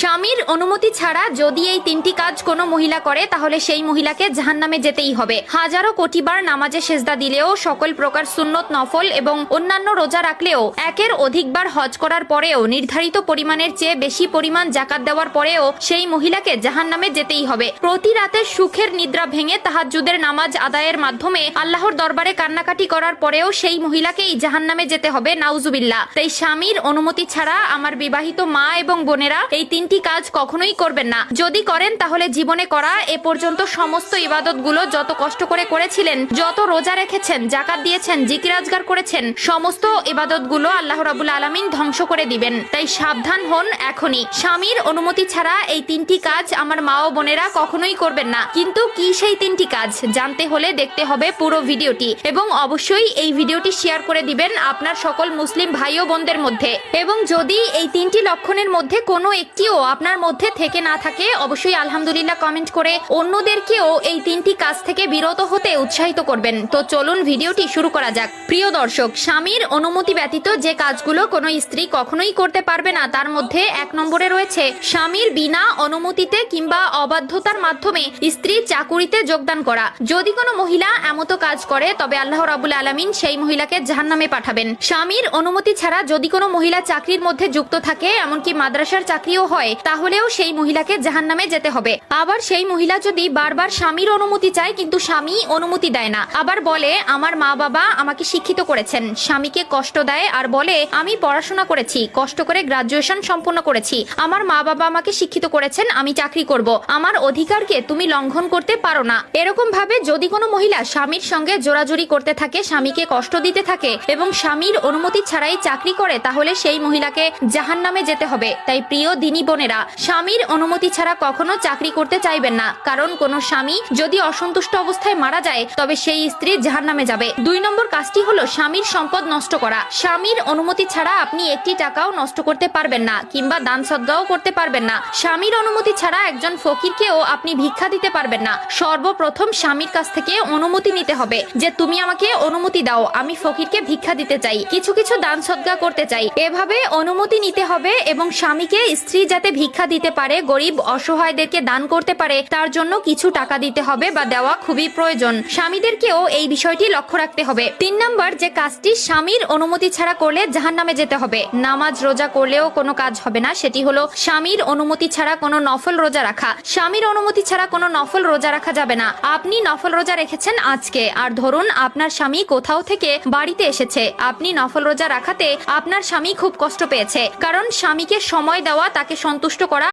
স্বামীর অনুমতি ছাড়া যদি এই তিনটি কাজ কোনো মহিলা করে তাহলে সেই মহিলাকে জাহান্নামে যেতেই হবে। হাজারো কোটিবার নামাজে সেজদা দিলেও, সকল প্রকার সুন্নত নফল এবং অন্যান্য রোজা রাখলেও, একের অধিকবার হজ করার পরেও, নির্ধারিত পরিমাণের চেয়ে বেশি পরিমাণ জাকাত দেওয়ার পরেও সেই মহিলাকে জাহান্নামে যেতেই হবে। প্রতি রাতে সুখের নিদ্রা ভেঙে তাহাজ্জুদের নামাজ আদায়ের মাধ্যমে আল্লাহর দরবারে কান্নাকাটি করার পরেও সেই মহিলাকেই জাহান্নামে যেতে হবে, নাউজুবিল্লাহ। তাই স্বামীর অনুমতি ছাড়া আমার বিবাহিত মা এবং বোনেরা এই তিনটি কাজ কখনোই করবেন না। যদি করেন তাহলে জীবনে করা এ পর্যন্ত সমস্ত ইবাদতগুলো যত কষ্ট করে করেছিলেন, যত রোজা রেখেছেন, জাকাত দিয়েছেন, জিকির আজগার করেছেন, সমস্ত ইবাদতগুলো আল্লাহ রাব্বুল আলামিন ধ্বংস করে দিবেন। তাই সাবধান হন এখনই। স্বামীর অনুমতি ছাড়া এই তিনটি কাজ আমার মা ও বোনেরা কখনোই করবেন না। কিন্তু কি সেই তিনটি কাজ জানতে হলে দেখতে হবে পুরো ভিডিওটি, এবং অবশ্যই এই ভিডিওটি শেয়ার করে দিবেন আপনার সকল মুসলিম ভাই ও বোনদের মধ্যে। এবং যদি এই তিনটি লক্ষণের মধ্যে কোনো একটিও আপনার মধ্যে থেকে না থাকে, অবশ্যই আলহামদুলিল্লাহ কমেন্ট করে অন্যদেরকেও এই তিনটি কাজ থেকে বিরত হতে উৎসাহিত করবেন। তো চলুন ভিডিওটি শুরু করা যাক। প্রিয় দর্শক, স্বামীর অনুমতি ব্যতীত যে কাজগুলো কোনো স্ত্রী কখনোই করতে পারবে না তার মধ্যে 1 নম্বরে রয়েছে স্বামীর বিনা অনুমতিতে কিংবা অবাধ্যতার মাধ্যমে স্ত্রী চাকুরিতে যোগদান করা। যদি কোনো মহিলা এমতো কাজ করে তবে আল্লাহ রাব্বুল আলামিন সেই মহিলাকে জাহান্নামে পাঠাবেন। স্বামীর অনুমতি ছাড়া যদি কোনো মহিলা চাকরির মধ্যে যুক্ত থাকে, এমনকি মাদ্রাসার চাকরিও হয়, তাহলেও সেই মহিলাকে জাহান্নামে যেতে হবে। আবার সেই মহিলা যদি বারবার স্বামীর অনুমতি চায় কিন্তু স্বামী অনুমতি দেয় না, আবার বলে আমার মা বাবা আমাকে শিক্ষিত করেছেন, স্বামীকে কষ্ট দেয় আর বলে আমি পড়াশোনা করেছি, কষ্ট করে গ্রাজুয়েশন সম্পূর্ণ করেছি, আমার মা বাবা আমাকে শিক্ষিত করেছেন, আমি চাকরি করব, আমার অধিকারকে তুমি লঙ্ঘন করতে পারো না। এরকম ভাবে যদি কোনো মহিলা স্বামীর সঙ্গে জোরাজুরি করতে থাকে, স্বামীকে কষ্ট দিতে থাকে এবং স্বামীর অনুমতি ছাড়াই চাকরি করে, তাহলে সেই মহিলাকে জাহান্নামে যেতে হবে। তাই প্রিয় দিনী বোনেরা, স্বামীর অনুমতি ছাড়া কখনো চাকরি করতে চাইবেন না, কারণ কোনো স্বামী যদি অসন্তুষ্ট অবস্থায় মারা যায় তবে সেই স্ত্রী জাহান্নামে যাবে। 2 নম্বর কাজটি হলো স্বামীর সম্পদ নষ্ট করা। স্বামীর অনুমতি ছাড়া আপনি একটি টাকাও নষ্ট করতে পারবেন না কিংবা দান সদকাও করতে পারবেন না। স্বামীর অনুমতি ছাড়া একজন ফকিরকেও আপনি ভিক্ষা দিতে পারবেন না। সর্বপ্রথম স্বামীর কাছ থেকে অনুমতি নিতে হবে যে তুমি আমাকে অনুমতি দাও, আমি ফকিরকে ভিক্ষা দিতে চাই, কিছু কিছু দান সদকা করতে চাই। এভাবে অনুমতি নিতে হবে এবং স্বামীকে স্ত্রী যাতে ভিক্ষা দিতে পারে, গরিব অসহায়দেরকে দান করতে পারে, তার জন্য কিছু টাকা দিতে হবে বা দেওয়া খুবই প্রয়োজন। স্বামীদেরকেও এই বিষয়টি লক্ষ্য রাখতে হবে। 3 নম্বর যে কাজটি স্বামীর অনুমতি ছাড়া করলে জাহান্নামে যেতে হবে, নামাজ রোজা করলেও কোনো কাজ হবে না, সেটি হলো স্বামীর অনুমতি ছাড়া কোনো নফল রোজা রাখা। স্বামীর অনুমতি ছাড়া কোনো নফল রোজা রাখা যাবে না। আপনি নফল রোজা রেখেছেন আজকে, আর ধরুন আপনার স্বামী কোথাও থেকে বাড়িতে এসেছে, আপনি নফল রোজা রাখাতে আপনার স্বামী খুব কষ্ট পেয়েছে, কারণ স্বামীকে সময় দেওয়া, তাকে সন্তুষ্ট করা